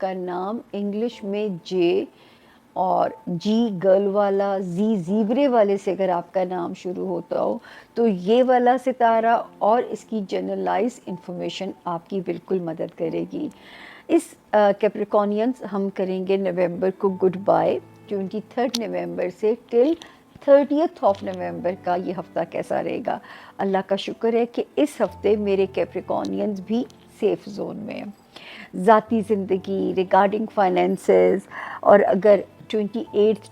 کا نام انگلش میں جے اور جی گرل والا زی زیبرے والے سے اگر آپ کا نام شروع ہوتا ہو تو یہ والا ستارہ اور اس کی جنرلائز انفارمیشن آپ کی بالکل مدد کرے گی. اس کیپریکونینس ہم کریں گے نومبر کو گڈ بائی. 23 نومبر سے ٹل 30 نومبر کا یہ ہفتہ کیسا رہے گا؟ اللہ کا شکر ہے کہ اس ہفتے میرے کیپریکونینس بھی سیف زون میں ہیں. ذاتی زندگی ریگارڈنگ فائنینسز، اور اگر 28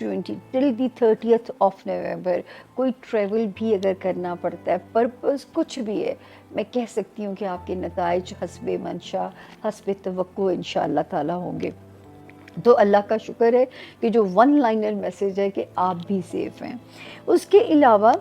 ٹل دی 30 نومبر کوئی ٹریول بھی اگر کرنا پڑتا ہے، پرپز کچھ بھی ہے، میں کہہ سکتی ہوں کہ آپ کے نتائج حسب منشا حسب توقع انشاءاللہ تعالی ہوں گے. تو اللہ کا شکر ہے کہ جو ون لائنر میسیج ہے کہ آپ بھی سیف ہیں. اس کے علاوہ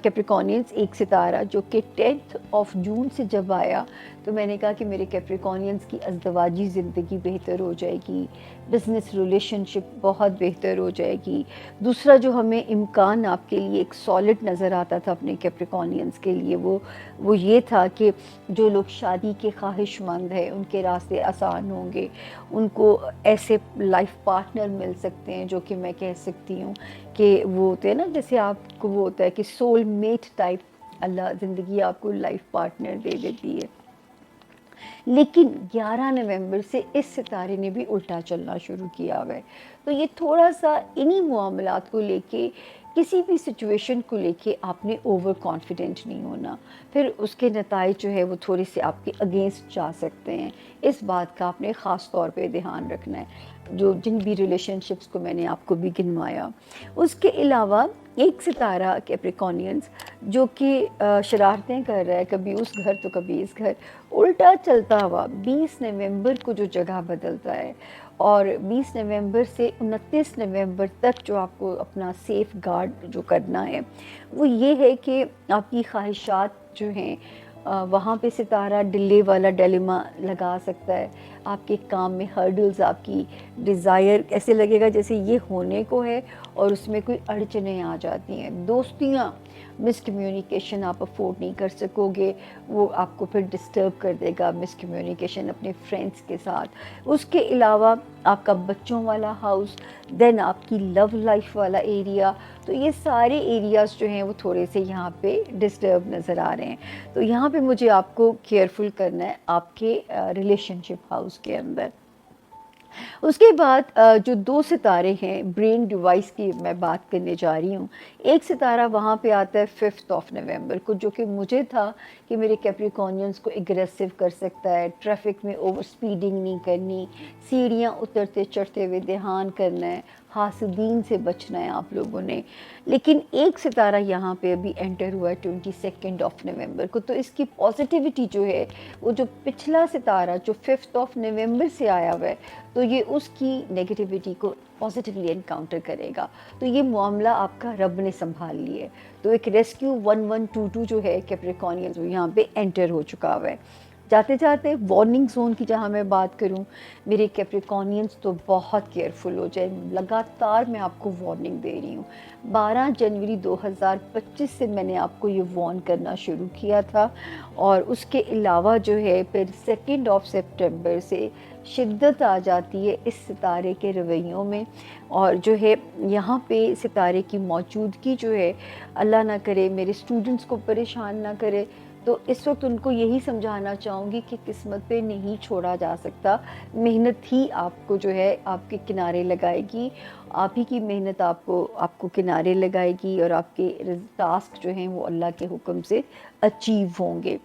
کیپریکونینس ایک ستارہ جو کہ 10 جون سے جب آیا تو میں نے کہا کہ میرے کیپریکونینس کی ازدواجی زندگی بہتر ہو جائے گی، بزنس ریلیشن شپ بہت بہتر ہو جائے گی. دوسرا جو ہمیں امکان آپ کے لیے ایک سالڈ نظر آتا تھا اپنے کیپریکونینس کے لیے وہ یہ تھا کہ جو لوگ شادی کے خواہش مند ہیں ان کے راستے آسان ہوں گے، ان کو ایسے لائف پارٹنر مل سکتے ہیں جو کہ میں کہہ سکتی ہوں کہ وہ ہوتے ہیں نا، جیسے آپ کو وہ ہوتا ہے کہ سول میٹ ٹائپ، اللہ زندگی آپ کو لائف پارٹنر دے دیتی ہے. لیکن 11 نومبر سے اس ستارے نے بھی الٹا چلنا شروع کیا ہوا ہے. تو یہ تھوڑا سا انہی معاملات کو لے کے، کسی بھی سچویشن کو لے کے آپ نے اوور کانفیڈنٹ نہیں ہونا، پھر اس کے نتائج جو ہے وہ تھوڑے سے آپ کے اگینسٹ جا سکتے ہیں. اس بات کا آپ نے خاص طور پہ دھیان رکھنا ہے جن بھی ریلیشن شپس کو میں نے آپ کو بھی گنوایا. اس کے علاوہ ایک ستارہ کیپریکونینس جو کہ شرارتیں کر رہا ہے، کبھی اس گھر تو کبھی اس گھر، الٹا چلتا ہوا 20 نومبر کو جو جگہ بدلتا ہے، اور 20 نومبر سے 29 نومبر تک جو آپ کو اپنا سیف گارڈ جو کرنا ہے وہ یہ ہے کہ آپ کی خواہشات جو ہیں وہاں پہ ستارہ ڈلے والا ڈیلیما لگا سکتا ہے. آپ کے کام میں ہرڈلز، آپ کی ڈیزائر ایسے لگے گا جیسے یہ ہونے کو ہے اور اس میں کوئی اڑچنیں آ جاتی ہیں. دوستیاں مس کمیونیکیشن آپ افورڈ نہیں کر سکو گے، وہ آپ کو پھر ڈسٹرب کر دے گا مس کمیونیکیشن اپنے فرینڈس کے ساتھ. اس کے علاوہ آپ کا بچوں والا ہاؤس، دین آپ کی لو لائف والا ایریا، تو یہ سارے ایریاز جو ہیں وہ تھوڑے سے یہاں پہ ڈسٹرب نظر آ رہے ہیں. تو یہاں پہ مجھے آپ کو کیئرفل کرنا ہے آپ کے ریلیشن شپ ہاؤس کے اندر. اس کے بعد جو دو ستارے ہیں برین ڈیوائس کی میں بات کرنے جا رہی ہوں. ایک ستارہ وہاں پہ آتا ہے 5 نومبر کو، جو کہ مجھے تھا کہ میرے کیپریکونینس کو اگریسو کر سکتا ہے، ٹریفک میں اوور سپیڈنگ نہیں کرنی، سیڑھیاں اترتے چڑھتے ہوئے دھیان کرنا ہے، حاسدین سے بچنا ہے آپ لوگوں نے. لیکن ایک ستارہ یہاں پہ ابھی انٹر ہوا ہے 22 نومبر کو، تو اس کی پازیٹیوٹی جو ہے وہ جو پچھلا ستارہ جو 5 نومبر سے آیا ہوا ہے تو یہ اس کی نیگیٹیوٹی کو پازیٹیولی انکاؤنٹر کرے گا. تو یہ معاملہ آپ کا رب نے سنبھال لیا ہے. تو ایک ریسکیو 1122 جو ہے کیپریکونینس وہ یہاں پہ انٹر ہو چکا ہوا ہے. جاتے جاتے وارننگ زون کی جہاں میں بات کروں، میرے کیپریکونینس تو بہت کیئرفل ہو جائے. لگاتار میں آپ کو وارننگ دے رہی ہوں. 12 جنوری 2025 سے میں نے آپ کو یہ وارن کرنا شروع کیا تھا، اور اس کے علاوہ جو ہے پھر 2 سپٹمبر سے شدت آ جاتی ہے اس ستارے کے رویوں میں. اور جو ہے یہاں پہ ستارے کی موجودگی جو ہے اللہ نہ کرے میرے اسٹوڈنٹس کو پریشان نہ کرے. تو اس وقت ان کو یہی سمجھانا چاہوں گی کہ قسمت پہ نہیں چھوڑا جا سکتا، محنت ہی آپ کو جو ہے آپ کے کنارے لگائے گی، آپ ہی کی محنت آپ کو کنارے لگائے گی، اور آپ کے ٹاسک جو ہیں وہ اللہ کے حکم سے اچیو ہوں گے.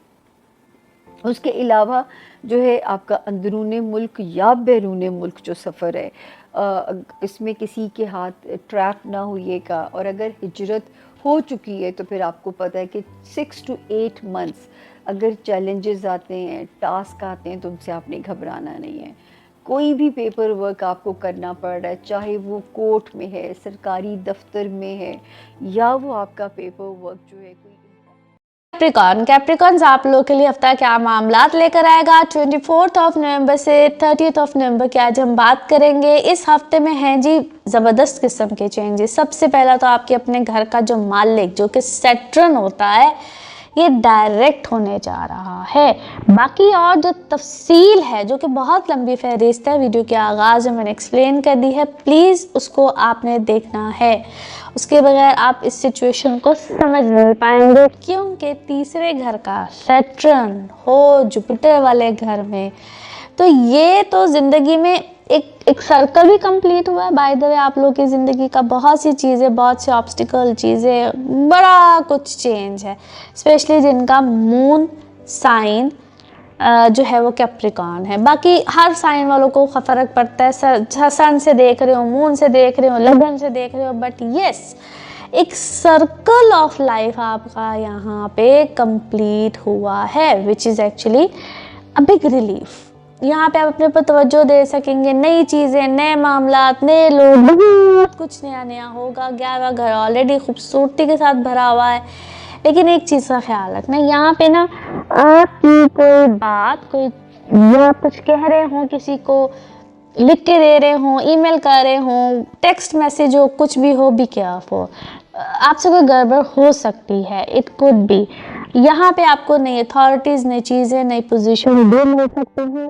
اس کے علاوہ جو ہے آپ کا اندرون ملک یا بیرون ملک جو سفر ہے اس میں کسی کے ہاتھ ٹریپ نہ ہوئیے گا. اور اگر ہجرت ہو چکی ہے تو پھر آپ کو پتہ ہے کہ 6 to 8 months اگر چیلنجز آتے ہیں، ٹاسک آتے ہیں، تو ان سے آپ نے گھبرانا نہیں ہے. کوئی بھی پیپر ورک آپ کو کرنا پڑ رہا ہے، چاہے وہ کورٹ میں ہے، سرکاری دفتر میں ہے، یا وہ آپ کا پیپر ورک جو ہے کوئی کیپریکونز آپ لوگوں کے لیے ہفتہ کیا معاملات لے کر آئے گا 24 نومبر سے 30 نومبر کی آج ہم بات کریں گے. اس ہفتے میں ہیں جی زبردست قسم کے چینجز. سب سے پہلا تو آپ کے اپنے گھر کا جو مالک جو کہ سیٹرن ہوتا ہے، یہ ڈائریکٹ ہونے جا رہا ہے. باقی اور جو تفصیل ہے جو کہ بہت لمبی فہرست ہے، ویڈیو کے آغاز میں نے ایکسپلین کر دی ہے، پلیز اس کو آپ نے دیکھنا ہے. اس کے بغیر آپ اس سچویشن کو سمجھ نہیں پائیں گے، کیونکہ تیسرے گھر کا سیٹرن ہو جوپیٹر والے گھر میں، تو یہ تو زندگی میں ایک سرکل بھی کمپلیٹ ہوا ہے. بائی دا وے آپ لوگ کی زندگی کا بہت سی چیزیں، بہت سے آبسٹیکل چیزیں، بڑا کچھ چینج ہے، اسپیشلی جن کا مون سائن جو ہے وہ کیپریکارن ہے. باقی ہر سائن والوں کو فرق پڑتا ہے، سن سے دیکھ رہے ہو، مون سے دیکھ رہے ہو، لگن سے دیکھ رہے ہو، بٹ یس ایک سرکل آف لائف آپ کا یہاں پہ کمپلیٹ ہوا ہے، which is actually a big relief. یہاں پہ آپ اپنے پر توجہ دے سکیں گے، نئی چیزیں، نئے معاملات، نئے لوگ، بہت کچھ نیا نیا ہوگا. 11واں گھر آلریڈی خوبصورتی کے ساتھ بھرا ہوا ہے. لیکن ایک چیز کا خیال رکھنا، یہاں پہ نا آپ کی کوئی بات، کوئی یا کچھ کہہ رہے ہوں، کسی کو لکھ کے دے رہے ہوں، ای میل کر رہے ہوں، ٹیکسٹ میسیج ہو، کچھ بھی ہو، بی کیئرفل. آپ سے کوئی گڑبڑ ہو سکتی ہے، اٹ کوڈ بی. یہاں پہ آپ کو نئی اتھارٹیز، نئی چیزیں، نئی پوزیشن بھی مل سکتے ہیں.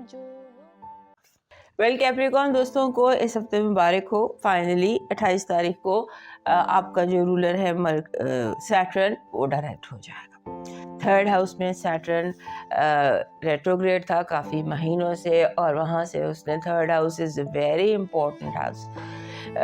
ویل کیپریکارن دوستوں کو اس ہفتے مبارک ہو. فائنلی 28 تاریخ کو آپ کا جو رولر ہے سیٹرن، وہ ڈائریکٹ ہو جائے گا. تھرڈ ہاؤس میں سیٹرن ریٹروگریڈ تھا کافی مہینوں سے، اور وہاں سے اس نے third house is a very important house.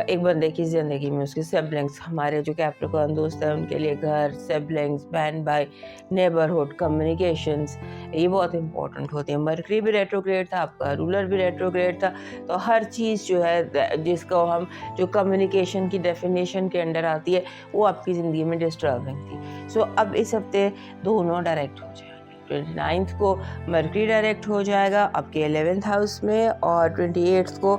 ایک بندے کی زندگی میں اس کے سبلنگس، ہمارے جو کیپریکارن دوست ہیں ان کے لیے گھر، سبلنگس، بہن بھائی، نیبرہڈ، کمیونیکیشنز، یہ بہت امپورٹنٹ ہوتی ہیں. مرکری بھی ریٹروگریڈ تھا، آپ کا رولر بھی ریٹروگریڈ تھا، تو ہر چیز جو ہے جس کو ہم جو کمیونیکیشن کی ڈیفینیشن کے انڈر آتی ہے وہ آپ کی زندگی میں ڈسٹربنگ تھی. سو اب اس ہفتے دونوں ڈائریکٹ ہو جائیں گے. 29 کو مرکری ڈائریکٹ ہو جائے گا آپ کے 11th ہاؤس میں، اور 28 کو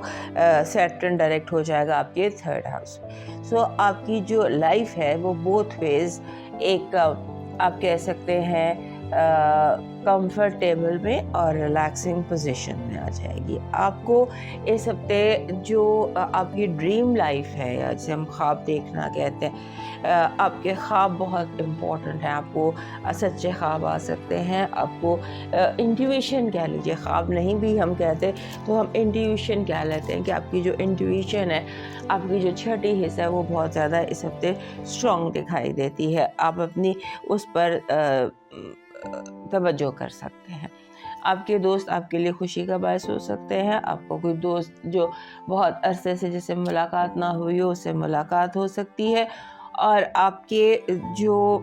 سیٹرن ڈائریکٹ ہو جائے گا آپ کے 3rd ہاؤس میں. سو آپ کی جو لائف ہے وہ بوتھ ویز ایک آپ کہہ سکتے ہیں کمفرٹیبل میں اور ریلیکسنگ پوزیشن میں آ جائے گی. آپ کو اس ہفتے جو آپ کی ڈریم لائف ہے، یا جسے ہم خواب دیکھنا کہتے ہیں، آپ کے خواب بہت امپورٹنٹ ہیں. آپ کو سچے خواب آ سکتے ہیں، آپ کو انٹیویشن کہہ لیجیے، خواب نہیں بھی ہم کہتے تو ہم انٹیویشن کہہ لیتے ہیں کہ آپ کی جو انٹیویشن ہے، آپ کی جو چھٹی حصہ ہے، وہ بہت زیادہ اس ہفتے اسٹرانگ دکھائی دیتی ہے. آپ اپنی اس پر توجہ کر سکتے ہیں. آپ کے دوست آپ کے لیے خوشی کا باعث ہو سکتے ہیں. آپ کو کوئی دوست جو بہت عرصے سے جس سے ملاقات نہ ہوئی ہو، اس سے ملاقات ہو سکتی ہے. اور آپ کے جو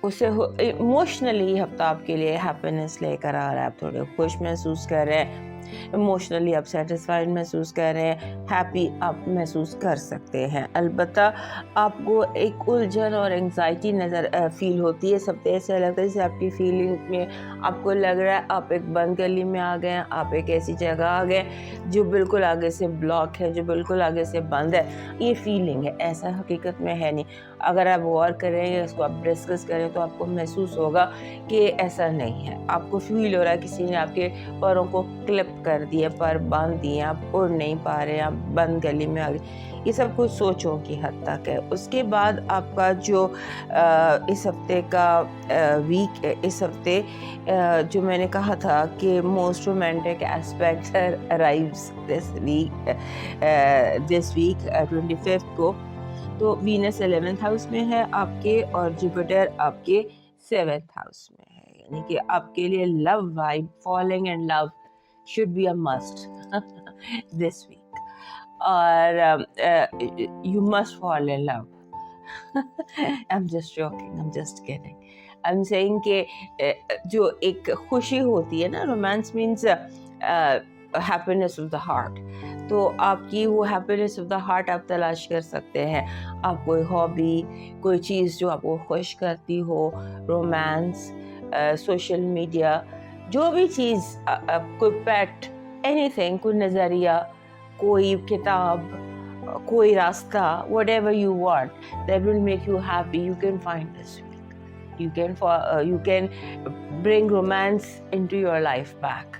اسے ایموشنلی ہفتہ آپ کے لیے ہیپینس لے کر آ رہا ہے. آپ تھوڑے خوش محسوس کر رہے ہیں، ایموشنلی آپ سیٹسفائڈ محسوس کر رہے ہیں، ہیپی آپ محسوس کر سکتے ہیں. البتہ آپ کو ایک الجھن اور انگزائٹی فیل ہوتی ہے. سب ایسا لگتا ہے جیسے آپ کی فیلنگ میں آپ کو لگ رہا ہے آپ ایک بند گلی میں آ گئے ہیں، آپ ایک ایسی جگہ آ گئے جو بالکل آگے سے بلاک ہے، جو بالکل آگے سے بند ہے. یہ فیلنگ ہے، ایسا حقیقت میں ہے نہیں. اگر آپ غور کریں یا اس کو آپ ڈسکس کریں تو آپ کو محسوس ہوگا کہ ایسا نہیں ہے. آپ کو فیل ہو رہا ہے کسی نے آپ کے پروں کو کلپ کر دیے، پر باندھ دیے، آپ اڑ نہیں پا رہے، آپ بند گلی میں آ گئے. یہ سب کچھ سوچوں کی حد تک ہے. اس کے بعد آپ کا جو اس ہفتے کا ویک، اس ہفتے جو میں نے کہا تھا کہ most romantic aspect arrives this week 25 کو، تو وینس 11th ہاؤس میں ہے آپ کے، اور جوپیٹر آپ کے 7th ہاؤس میں ہے. یعنی کہ آپ کے لیے love vibe, falling in love should be a must this week. Or you must fall in love. I'm just joking, I'm just kidding. I'm saying کہ جو ایک خوشی ہوتی ہے نا، romance means happiness of the heart. تو آپ کی وہ happiness of the heart آپ تلاش کر سکتے ہیں. آپ کوئی ہابی، کوئی چیز جو آپ کو خوش کرتی ہو، رومانس، سوشل میڈیا، جو بھی چیز، کوئی پیٹ، اینی تھنگ، کوئی نظریہ، کوئی کتاب، کوئی راستہ، whatever you want that will make you happy, you can find this week. You can bring romance into your life back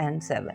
and 7।